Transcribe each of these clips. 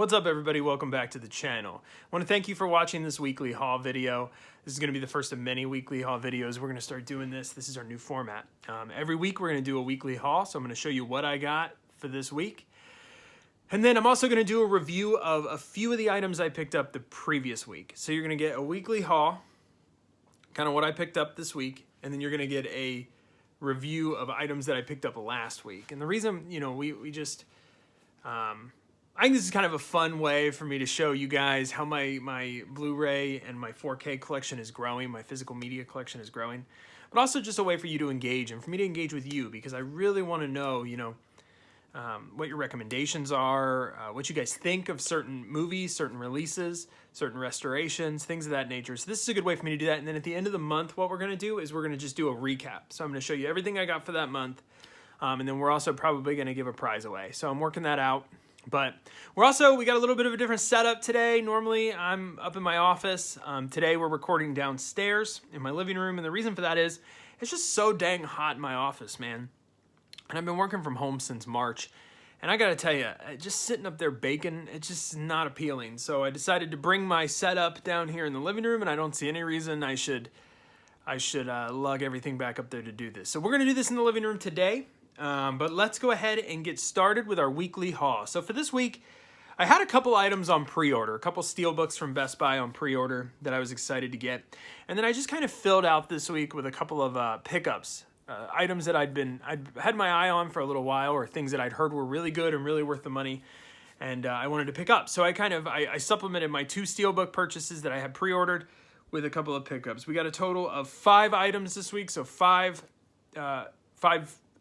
What's up, everybody? Welcome back to the channel. I want to thank you for watching this weekly haul video. This is going to be the first of many weekly haul videos. We're going to start doing this. This is our new format. Every week we're going to do a weekly haul, so I'm going to show you what I got for this week. And then I'm also going to do a review of a few of the items I picked up the previous week. So you're going to get a weekly haul, kind of what I picked up this week, and then you're going to get a review of items that I picked up last week. And the reason, I think this is kind of a fun way for me to show you guys how my Blu-ray and my 4K collection is growing, my physical media collection is growing, but also just a way for you to engage and for me to engage with you, because I really want to know, what your recommendations are, what you guys think of certain movies, certain releases, certain restorations, things of that nature. So this is a good way for me to do that. And then at the end of the month, what we're going to do is we're going to just do a recap. So I'm going to show you everything I got for that month, and then we're also probably going to give a prize away. So I'm working that out. But we got a little bit of a different setup today. Normally I'm up in my office. Today we're recording downstairs in my living room. And the reason for that is it's just so dang hot in my office, man. And I've been working from home since March. And I got to tell you, just sitting up there baking, it's just not appealing. So I decided to bring my setup down here in the living room. And I don't see any reason I should lug everything back up there to do this. So we're going to do this in the living room today. But let's go ahead and get started with our weekly haul. So for this week, I had a couple items on pre-order, a couple Steelbooks from Best Buy on pre-order that I was excited to get. And then I just kind of filled out this week with a couple of pickups, items that I'd had my eye on for a little while, or things that I'd heard were really good and really worth the money, and I wanted to pick up. So I supplemented my 2 Steelbook purchases that I had pre-ordered with a couple of pickups. We got a total of 5 items this week, so five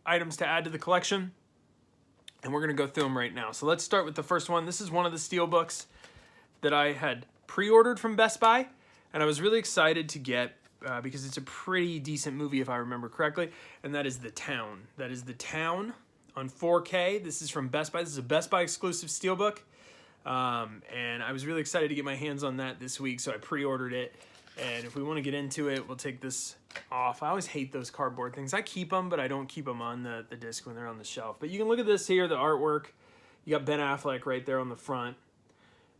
items to add to the collection, and we're going to go through them right now. So let's start with the first one. This is one of the Steelbooks that I had pre-ordered from Best Buy, and I was really excited to get because it's a pretty decent movie if I remember correctly, and that is The Town. That is The Town on 4K. This is from Best Buy. This is a Best Buy exclusive Steelbook, and I was really excited to get my hands on that this week, so I pre-ordered it. And if we want to get into it, we'll take this off. I always hate those cardboard things. I keep them, but I don't keep them on the disc when they're on the shelf. But you can look at this here, the artwork. You got Ben Affleck right there on the front.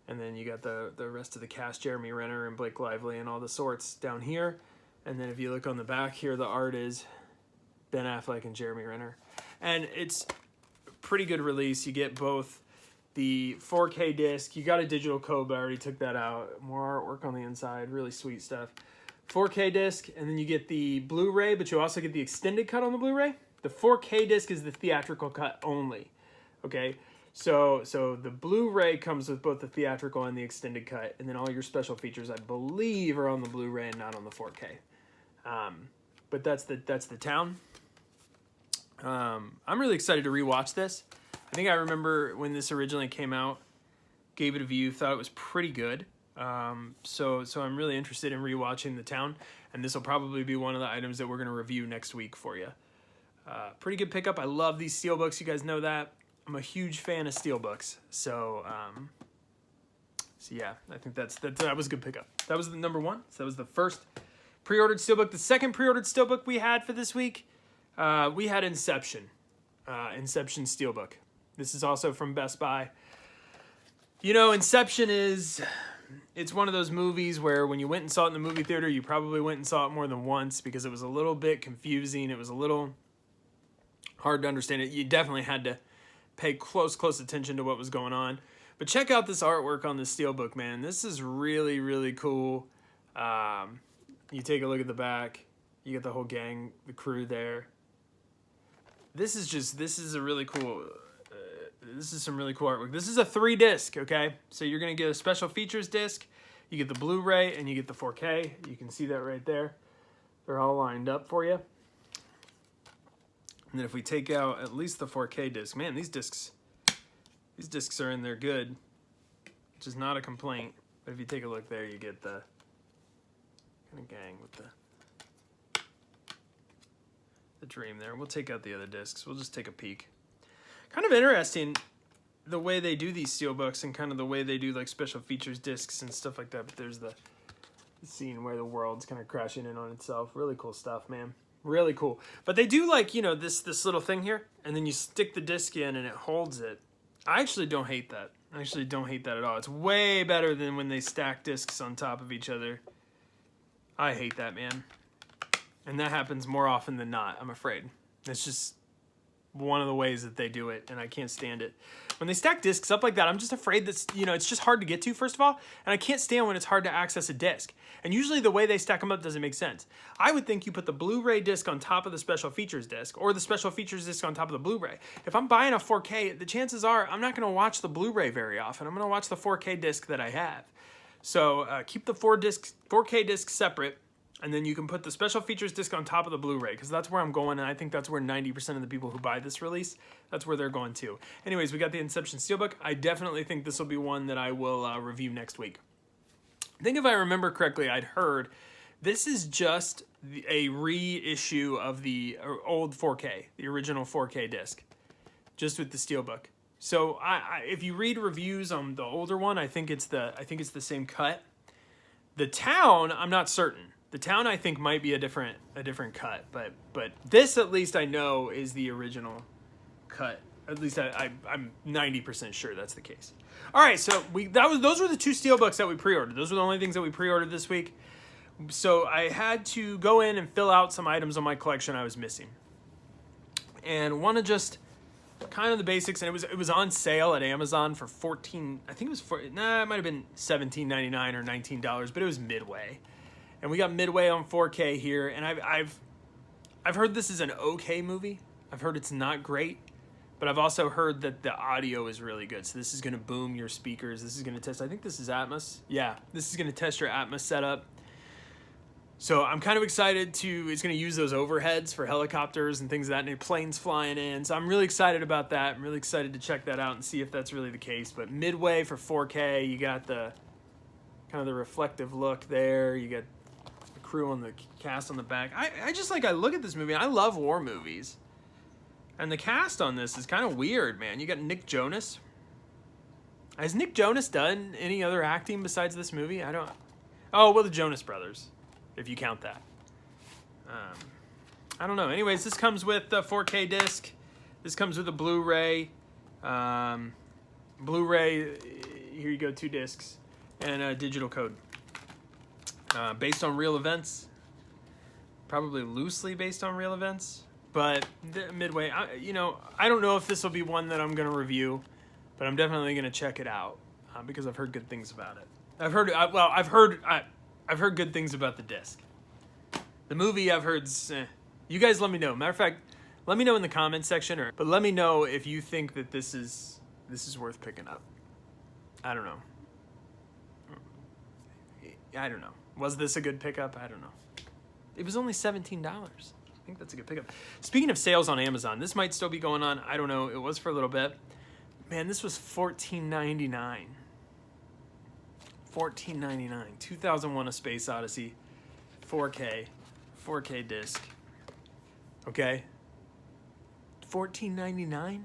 And then you got the rest of the cast, Jeremy Renner and Blake Lively and all the sorts down here. And then if you look on the back here, the art is Ben Affleck and Jeremy Renner. And it's a pretty good release. You get both the 4K disc. You got a digital code, but I already took that out. More artwork on the inside. Really sweet stuff. 4K disc, and then you get the Blu-ray, but you also get the extended cut on the Blu-ray. The 4K disc is the theatrical cut only. Okay? So the Blu-ray comes with both the theatrical and the extended cut, and then all your special features, I believe, are on the Blu-ray and not on the 4K. But that's the Town. I'm really excited to rewatch this. I think I remember when this originally came out, gave it a view, thought it was pretty good. So I'm really interested in rewatching The Town, and this will probably be one of the items that we're going to review next week for you. Pretty good pickup. I love these Steelbooks. You guys know that. I'm a huge fan of Steelbooks. So yeah, I think that was a good pickup. That was the number 1. So that was the first pre-ordered Steelbook. The second pre-ordered Steelbook we had for this week, we had Inception. Inception Steelbook. This is also from Best Buy. You know, Inception it's one of those movies where when you went and saw it in the movie theater, you probably went and saw it more than once because it was a little bit confusing. It was a little hard to understand it. You definitely had to pay close attention to what was going on. But check out this artwork on this Steelbook, man. This is really, really cool. You take a look at the back. You get the whole gang, the crew there. This is a really cool... this is some really cool artwork. This is a 3-disc, okay? So you're going to get a special features disc. You get the Blu-ray and you get the 4K. You can see that right there. They're all lined up for you. And then if we take out at least the 4K disc, man, these discs are in there good, which is not a complaint. But if you take a look there, you get the kind of gang with the dream there. We'll take out the other discs. We'll just take a peek. Kind of interesting the way they do these Steelbooks and kind of the way they do like special features discs and stuff like that. But there's the scene where the world's kind of crashing in on itself. Really cool stuff, man. Really cool. But they do like, this little thing here, and then you stick the disc in and it holds it. I actually don't hate that. I actually don't hate that at all. It's way better than when they stack discs on top of each other. I hate that, man. And that happens more often than not, I'm afraid. It's just one of the ways that they do it, and I can't stand it. When they stack discs up like that, I'm just afraid that, it's just hard to get to, first of all, and I can't stand when it's hard to access a disc. And usually the way they stack them up doesn't make sense. I would think you put the Blu-ray disc on top of the special features disc, or the special features disc on top of the Blu-ray. If I'm buying a 4K, the chances are I'm not going to watch the Blu-ray very often. I'm going to watch the 4K disc that I have. So keep the 4K disc separate, and then you can put the special features disc on top of the Blu-ray, because that's where I'm going, and I think that's where 90% of the people who buy this release, that's where they're going to. Anyways, we got the Inception Steelbook. I definitely think this will be one that I will review next week. I think if I remember correctly, I'd heard this is just a reissue of the old 4K, the original 4K disc, just with the Steelbook. So if you read reviews on the older one, I think it's the same cut. The Town, I'm not certain. The Town, I think, might be a different cut, but this, at least I know, is the original cut. At least I'm 90% sure that's the case. All right, so those were the two Steelbooks that we pre-ordered. Those were the only things that we pre-ordered this week. So I had to go in and fill out some items on my collection I was missing, and want to just kind of the basics. And it was on sale at Amazon for $14. I think it was it might have been $17.99 or $19, but it was Midway. And we got Midway on 4K here, and I've heard this is an okay movie. I've heard it's not great, but I've also heard that the audio is really good. So this is going to boom your speakers. This is going to test, I think this is Atmos. Yeah, this is going to test your Atmos setup. So I'm kind of excited it's going to use those overheads for helicopters and things like that, and planes flying in. So I'm really excited about that. I'm really excited to check that out and see if that's really the case. But Midway for 4K, you got the kind of the reflective look there. You got crew on the cast on the back. I look at this movie, and I love war movies, and the cast on this is kind of weird, man. You got Nick Jonas. Has Nick Jonas done any other acting besides this movie? The Jonas Brothers, if you count that. I don't know. Anyways, this comes with the 4K disc. This comes with a Blu-ray. Blu-ray, here you go, 2 discs, and a digital code. Based on real events, probably loosely based on real events, but Midway, I don't know if this will be one that I'm going to review, but I'm definitely going to check it out because I've heard good things about it. I've heard good things about the disc. The movie I've heard, you guys let me know. Matter of fact, let me know in the comments section, but let me know if you think that this is worth picking up. I don't know. Was this a good pickup? I don't know. It was only $17. I think that's a good pickup. Speaking of sales on Amazon, this might still be going on. I don't know. It was for a little bit. Man, this was $14.99. $14.99. 2001: A Space Odyssey. 4K disc. Okay. $14.99.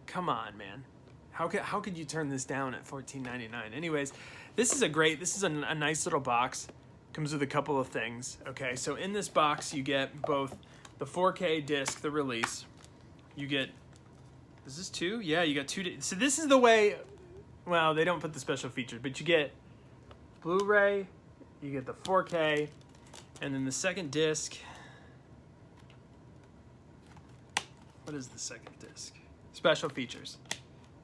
Come on, man. How could you turn this down at $14.99? Anyways, this is a nice little box. Comes with a couple of things. Okay, so in this box you get both the 4K disc, the release. You get, is this 2? Yeah, you got 2. So this is the way, well, they don't put the special features, but you get Blu-ray, you get the 4K, and then the second disc. What is the second disc? Special features.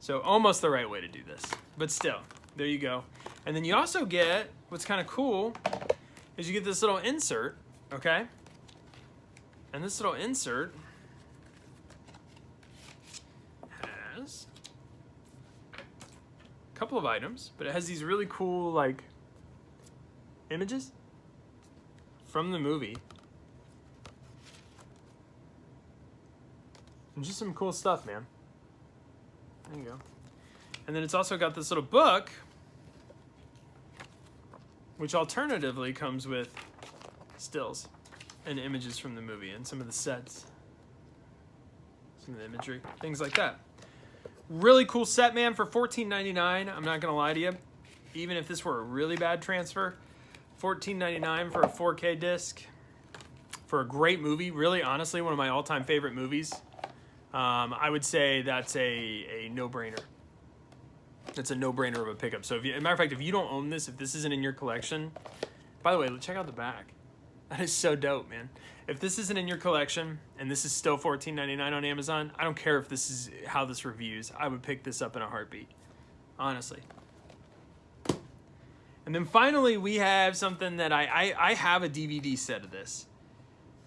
So almost the right way to do this, but still, there you go. And then you also get, what's kind of cool, is you get this little insert, okay? And this little insert has a couple of items, but it has these really cool, like, images from the movie. And just some cool stuff, man. There you go. And then it's also got this little book, which alternatively comes with stills and images from the movie and some of the sets, some of the imagery, things like that. Really cool set, man, for $14.99. I'm not going to lie to you. Even if this were a really bad transfer, $14.99 for a 4K disc for a great movie. Really, honestly, one of my all-time favorite movies. I would say that's a no-brainer. It's a no-brainer of a pickup. So, as a matter of fact, if you don't own this, if this isn't in your collection, by the way, check out the back. That is so dope, man. If this isn't in your collection and this is still $14.99 on Amazon, I don't care if this is how this reviews. I would pick this up in a heartbeat, honestly. And then finally, we have something that I have a DVD set of this.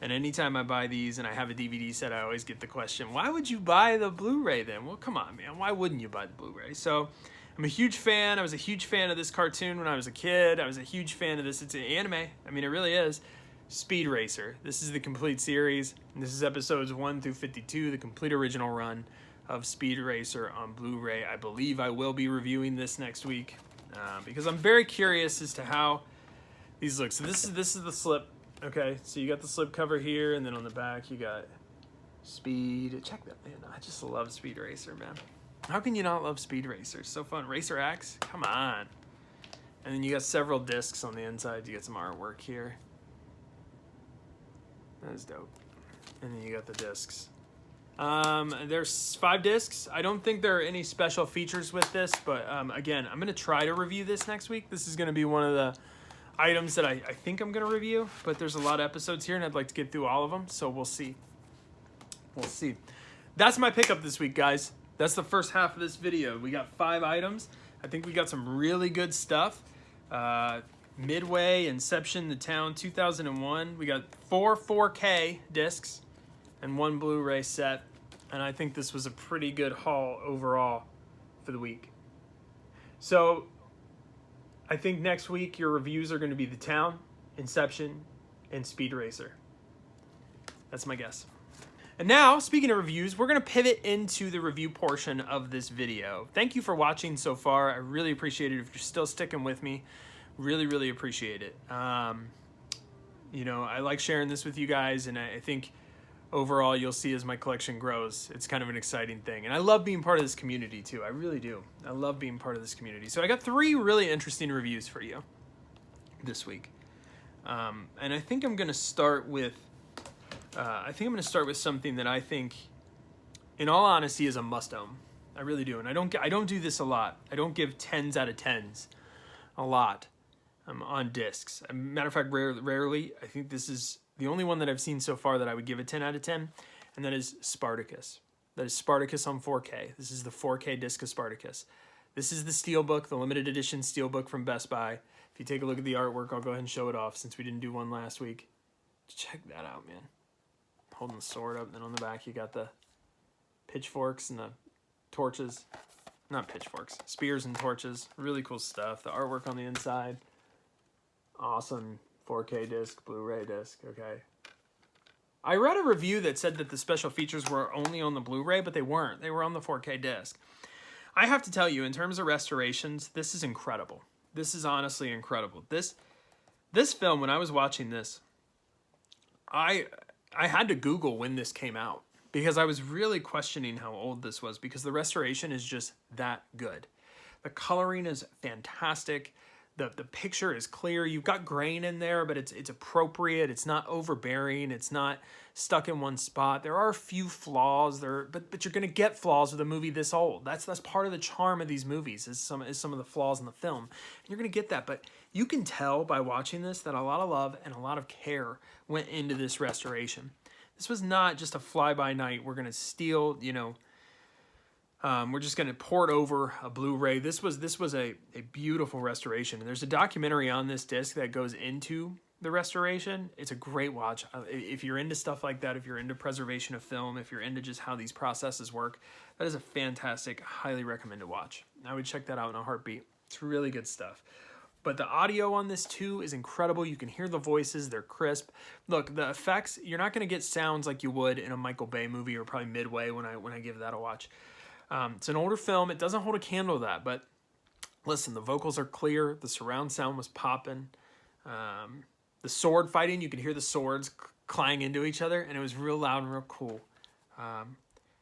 And anytime I buy these and I have a DVD set, I always get the question, why would you buy the Blu-ray then? Well, come on, man. Why wouldn't you buy the Blu-ray? So I'm a huge fan. I was a huge fan of this cartoon when I was a kid. I was a huge fan of this. It's an anime. I mean, it really is. Speed Racer. This is the complete series. And this is episodes 1 through 52, the complete original run of Speed Racer on Blu-ray. I believe I will be reviewing this next week because I'm very curious as to how these look. So this is the slip. Okay, so you got the slip cover here, and then on the back you got Speed. Check that, man. I just love Speed Racer, man. How can you not love Speed Racer? So fun. Racer X? Come on. And then you got several discs on the inside. You get some artwork here. That is dope. And then you got the discs. There's 5 discs. I don't think there are any special features with this, but again, I'm going to try to review this next week. This is going to be one of the items that I think I'm going to review, but there's a lot of episodes here and I'd like to get through all of them, so we'll see. We'll see. That's my pickup this week, guys. That's the first half of this video. We got 5 items. I think we got some really good stuff. Midway, Inception, The Town, 2001. We got 4 4K discs and 1 Blu-ray set, and I think this was a pretty good haul overall for the week. So I think next week your reviews are going to be The Town, Inception, and Speed Racer. That's my guess. And now, speaking of reviews, we're going to pivot into the review portion of this video. Thank you for watching so far. I really appreciate it. If you're still sticking with me, really, really appreciate it. You know, I like sharing this with you guys, and I think overall you'll see as my collection grows, it's kind of an exciting thing. And I love being part of this community too. I really do. I love being part of this community. So I got 3 really interesting reviews for you this week. And I think I'm going to start with something that I think, in all honesty, is a must-own. I really do. And I don't do this a lot. I don't give 10s out of 10s a lot on discs. As a matter of fact, rarely. I think this is the only one that I've seen so far that I would give a 10 out of 10, and that is Spartacus. That is Spartacus on 4K. This is the 4K disc of Spartacus. This is the Steelbook, the limited edition Steelbook from Best Buy. If you take a look at the artwork, I'll go ahead and show it off since we didn't do one last week. Check that out, man. Holding the sword up, and then on the back you got the pitchforks and the torches. Not pitchforks, spears and torches. Really cool stuff. The artwork on the inside. Awesome 4K disc, Blu-ray disc, okay. I read a review that said that the special features were only on the Blu-ray, but they weren't. They were on the 4K disc. I have to tell you, in terms of restorations, this is incredible. This is honestly incredible. This film, when I was watching this, I had to Google when this came out because I was really questioning how old this was because the restoration is just that good. The coloring is fantastic. The picture is clear. You've got grain in there, but it's appropriate. It's not overbearing. It's not stuck in one spot. There are a few flaws there, but you're going to get flaws with a movie this old. That's part of the charm of these movies is some of the flaws in the film. And you're going to get that, but you can tell by watching this that a lot of love and a lot of care went into this restoration. This was not just a fly-by-night. We're going to steal, we're just going to port over a Blu-ray. This was a beautiful restoration. And there's a documentary on this disc that goes into the restoration. It's a great watch. If you're into stuff like that, if you're into preservation of film, if you're into just how these processes work, that is a fantastic, highly recommended watch. I would check that out in a heartbeat. It's really good stuff. But the audio on this too is incredible. You can hear the voices. They're crisp. Look, the effects, you're not going to get sounds like you would in a Michael Bay movie or probably Midway when I give that a watch. It's an older film. It doesn't hold a candle to that, but listen, the vocals are clear. The surround sound was popping. The sword fighting, you could hear the swords clang into each other, and it was real loud and real cool.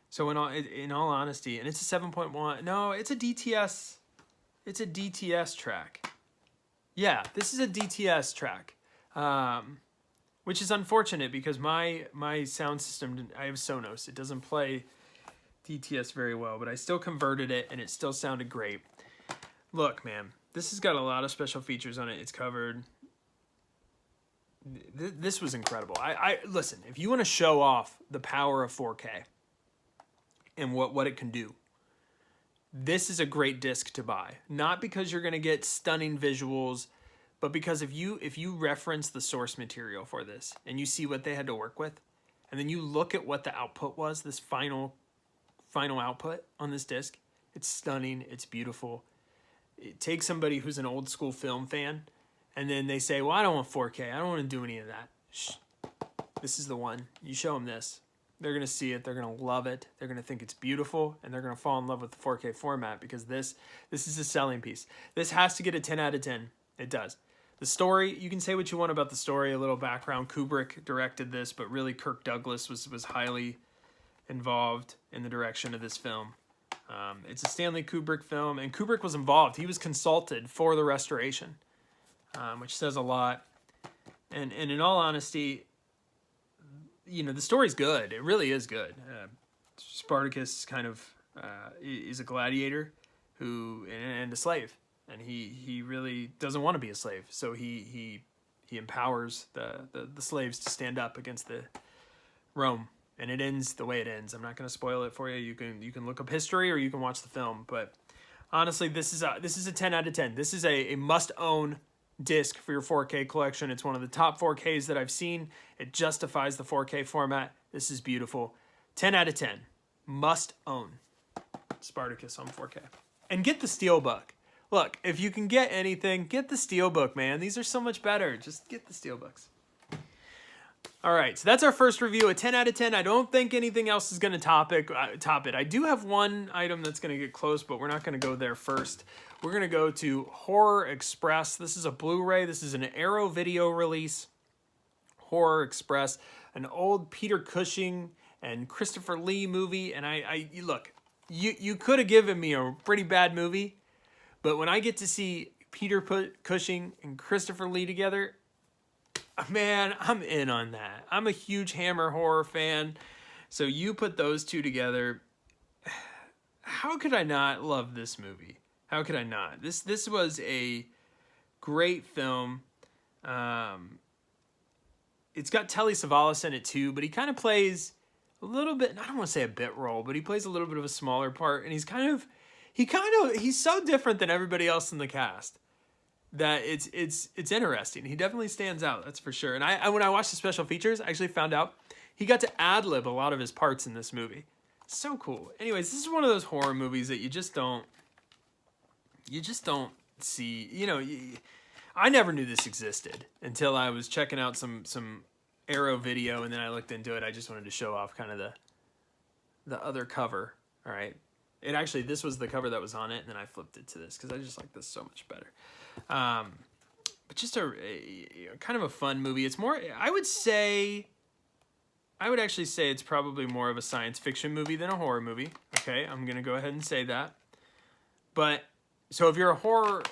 So in all honesty, and it's a 7.1. No, it's a DTS. It's a DTS track. Yeah, this is a DTS track, which is unfortunate because my sound system, I have Sonos. It doesn't play DTS very well, but I still converted it, and it still sounded great. Look, man, this has got a lot of special features on it. It's covered. This was incredible. Listen, if you want to show off the power of 4K and what it can do, this is a great disc to buy. Not because you're going to get stunning visuals, but because if you reference the source material for this and you see what they had to work with, and then you look at what the output was, this final output on this disc, it's stunning, it's beautiful. It takes somebody who's an old school film fan, and then they say, well, I don't want 4K. I don't want to do any of that. Shh. This is the one. You show them this. They're going to see it. They're going to love it. They're going to think it's beautiful, and they're going to fall in love with the 4K format because this is a selling piece. This has to get a 10 out of 10. It does. The story, you can say what you want about the story, a little background. Kubrick directed this, but really Kirk Douglas was highly involved in the direction of this film. It's a Stanley Kubrick film, and Kubrick was involved. He was consulted for the restoration, which says a lot. And in all honesty, you know, the story's good. It really is good. Spartacus kind of is a gladiator and a slave, and he really doesn't want to be a slave. So he empowers the slaves to stand up against the Rome. And it ends the way it ends. I'm not going to spoil it for you. You can look up history or you can watch the film. But honestly, this is a 10 out of 10. This is a must-own disc for your 4K collection. It's one of the top 4Ks that I've seen. It justifies the 4K format. This is beautiful. 10 out of 10. Must own Spartacus on 4K. And get the Steelbook. Look, if you can get anything, get the Steelbook, man. These are so much better. Just get the Steelbooks. All right, so that's our first review, a 10 out of 10. I don't think anything else is going to top it. I do have one item that's going to get close, but we're not going to go there first. We're going to go to Horror Express. This is a Blu-ray. This is an Arrow video release. Horror Express, an old Peter Cushing and Christopher Lee movie. And look, you could have given me a pretty bad movie, but when I get to see Peter Cushing and Christopher Lee together, man, I'm in on that. I'm a huge Hammer horror fan. So you put those two together. How could I not love this movie? How could I not? This was a great film. It's got Telly Savalas in it too, but he kind of plays a little bit, I don't want to say a bit role, but he plays a little bit of a smaller part, and he's so different than everybody else in the cast that it's interesting. He definitely stands out, that's for sure. And I when I watched the special features, I actually found out he got to ad-lib a lot of his parts in this movie. So cool. Anyways, this is one of those horror movies that you just don't see. You know, I never knew this existed until I was checking out some Arrow video, and then I looked into it. I just wanted to show off kind of the other cover. All right. This was the cover that was on it, and then I flipped it to this because I just like this so much better. But just a kind of a fun movie. It's more, I would actually say it's probably more of a science fiction movie than a horror movie. Okay, I'm going to go ahead and say that. But, so if you're a horror,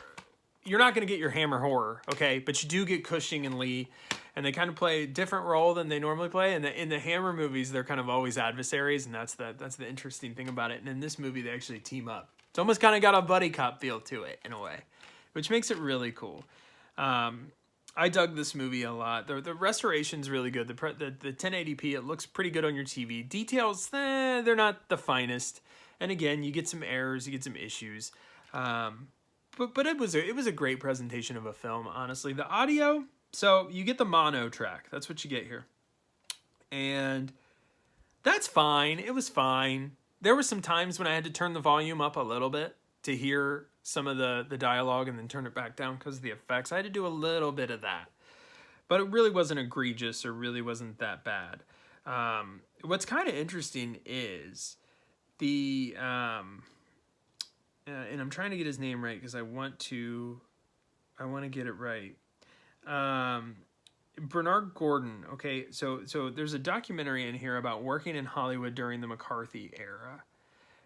you're not going to get your Hammer horror, okay? But you do get Cushing and Lee, and they kind of play a different role than they normally play. And in the Hammer movies, they're kind of always adversaries, and that's the interesting thing about it. And in this movie, they actually team up. It's almost kind of got a buddy cop feel to it, in a way, which makes it really cool. I dug this movie a lot. The restoration's really good. The 1080p, it looks pretty good on your TV. Details, they're not the finest. And again, you get some errors, you get some issues. But it was a great presentation of a film, honestly. The audio, so you get the mono track. That's what you get here. And that's fine. It was fine. There were some times when I had to turn the volume up a little bit to hear some of the dialogue and then turn it back down because of the effects. I had to do a little bit of that. But it really wasn't egregious or really wasn't that bad. What's kind of interesting is the... and I'm trying to get his name right because I want to get it right. Bernard Gordon. Okay, so there's a documentary in here about working in Hollywood during the McCarthy era.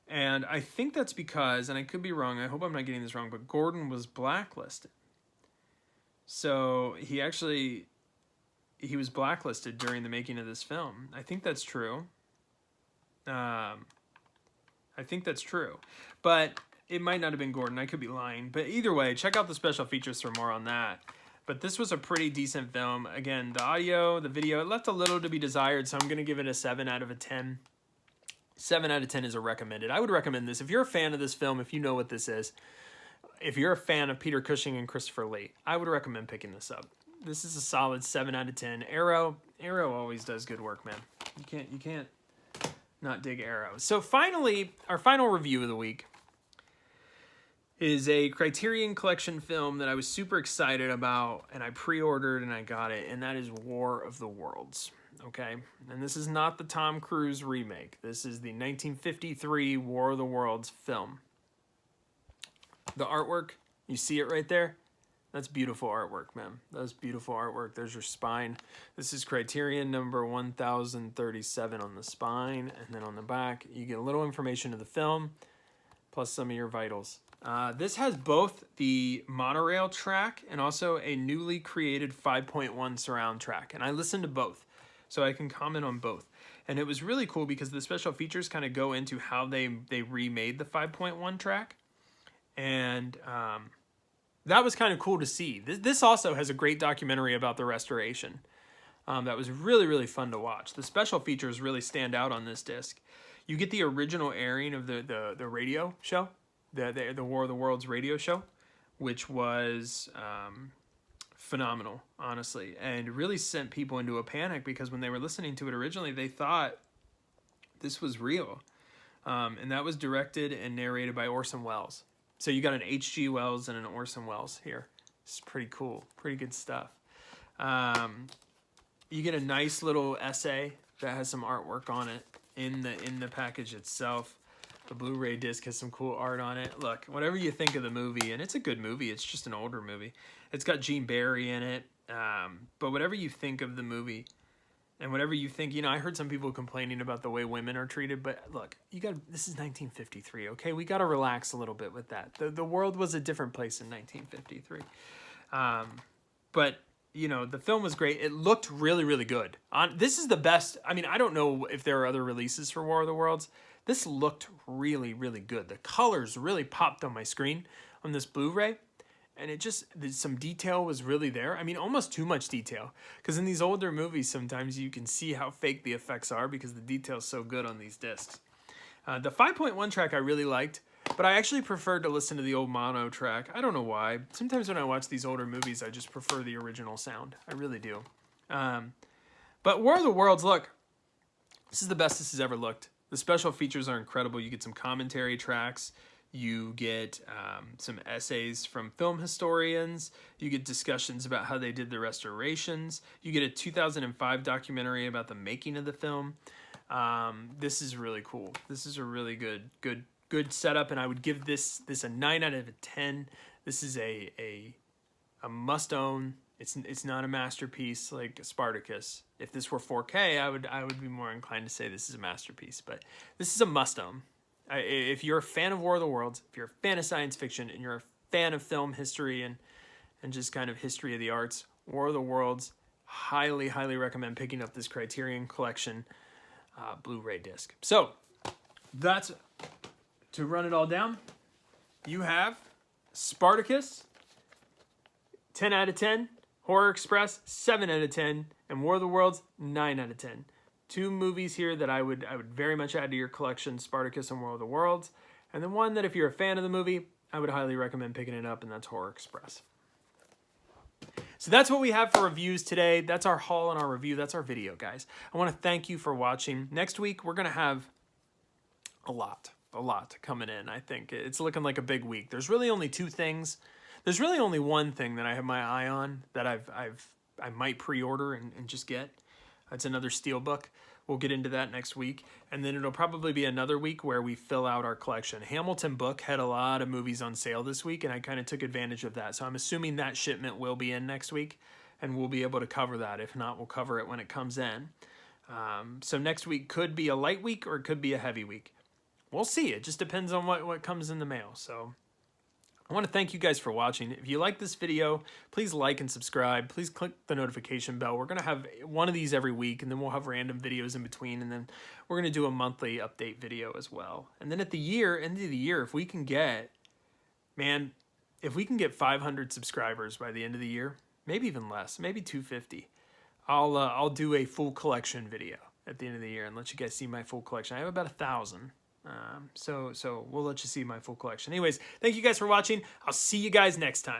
And I think that's because, and I could be wrong, I hope I'm not getting this wrong, but Gordon was blacklisted. So he was blacklisted during the making of this film. I think that's true. But It might not have been Gordon. I could be lying. But either way, check out the special features for more on that. But this was a pretty decent film. Again, the audio, the video, it left a little to be desired, so I'm going to give it a 7 out of a 10. 7 out of 10 is a recommended. I would recommend this. If you're a fan of this film, if you know what this is, if you're a fan of Peter Cushing and Christopher Lee, I would recommend picking this up. This is a solid 7 out of 10. Arrow always does good work, man. You can't not dig Arrow. So finally, our final review of the week is a Criterion Collection film that I was super excited about, and I pre-ordered and I got it, and that is War of the Worlds. Okay, and this is not the Tom Cruise remake. This is the 1953 War of the Worlds film. The artwork, you see it right there? That's beautiful artwork, man. That's beautiful artwork. There's your spine. This is Criterion number 1037 on the spine, and then on the back, you get a little information of the film, plus some of your vitals. This has both the monorail track and also a newly created 5.1 surround track, and I listened to both, so I can comment on both. And it was really cool because the special features kind of go into how they remade the 5.1 track, and that was kind of cool to see. This also has a great documentary about the restoration that was really, really fun to watch. The special features really stand out on this disc. You get the original airing of the radio show, the War of the Worlds radio show, which was phenomenal, honestly, and really sent people into a panic because when they were listening to it originally, they thought this was real. And that was directed and narrated by Orson Welles. So you got an H.G. Wells and an Orson Welles here. It's pretty cool, pretty good stuff. You get a nice little essay that has some artwork on it in the package itself. The Blu-ray disc has some cool art on it. Look, whatever you think of the movie, and it's a good movie, it's just an older movie. It's got Gene Barry in it, but whatever you think of the movie, and whatever you think, I heard some people complaining about the way women are treated, but look, this is 1953, okay? We got to relax a little bit with that. The world was a different place in 1953. But, the film was great. It looked really, really good. This is the best. I mean, I don't know if there are other releases for War of the Worlds. This looked really, really good. The colors really popped on my screen on this Blu-ray. And some detail was really there. I mean, almost too much detail. Because in these older movies, sometimes you can see how fake the effects are because the detail's so good on these discs. The 5.1 track I really liked, but I actually preferred to listen to the old mono track. I don't know why. Sometimes when I watch these older movies, I just prefer the original sound. I really do. But War of the Worlds, look, this is the best this has ever looked. The special features are incredible. You get some commentary tracks. You get some essays from film historians. You get discussions about how they did the restorations. You get a 2005 documentary about the making of the film. This is really cool. This is a really good setup, and I would give this a 9 out of a 10. This is a must-own. It's not a masterpiece like Spartacus. If this were 4K, I would be more inclined to say this is a masterpiece, but this is a must-own. If you're a fan of War of the Worlds, if you're a fan of science fiction, and you're a fan of film history and just kind of history of the arts, War of the Worlds, highly, highly recommend picking up this Criterion Collection Blu-ray disc. So, that's, to run it all down, you have Spartacus, 10 out of 10, Horror Express, 7 out of 10, and War of the Worlds, 9 out of 10. Two movies here that I would very much add to your collection, Spartacus and War of the Worlds. And then one that if you're a fan of the movie, I would highly recommend picking it up, and that's Horror Express. So that's what we have for reviews today. That's our haul and our review. That's our video, guys. I want to thank you for watching. Next week, we're going to have a lot coming in, I think. It's looking like a big week. There's really only two things. There's really only one thing that I have my eye on that I might pre-order and just get. It's another Steelbook. We'll get into that next week. And then it'll probably be another week where we fill out our collection. Hamilton Book had a lot of movies on sale this week, and I kind of took advantage of that. So I'm assuming that shipment will be in next week, and we'll be able to cover that. If not, we'll cover it when it comes in. So next week could be a light week or it could be a heavy week. We'll see. It just depends on what comes in the mail. So I want to thank you guys for watching. If you like this video, please like and subscribe. Please click the notification bell. We're going to have one of these every week, and then we'll have random videos in between, and then we're going to do a monthly update video as well. And then at the end of the year, if we can get man, if we can get 500 subscribers by the end of the year, maybe even less, maybe 250, I'll do a full collection video at the end of the year and let you guys see my full collection. I have about 1,000. So we'll let you see my full collection. Anyways, thank you guys for watching. I'll see you guys next time.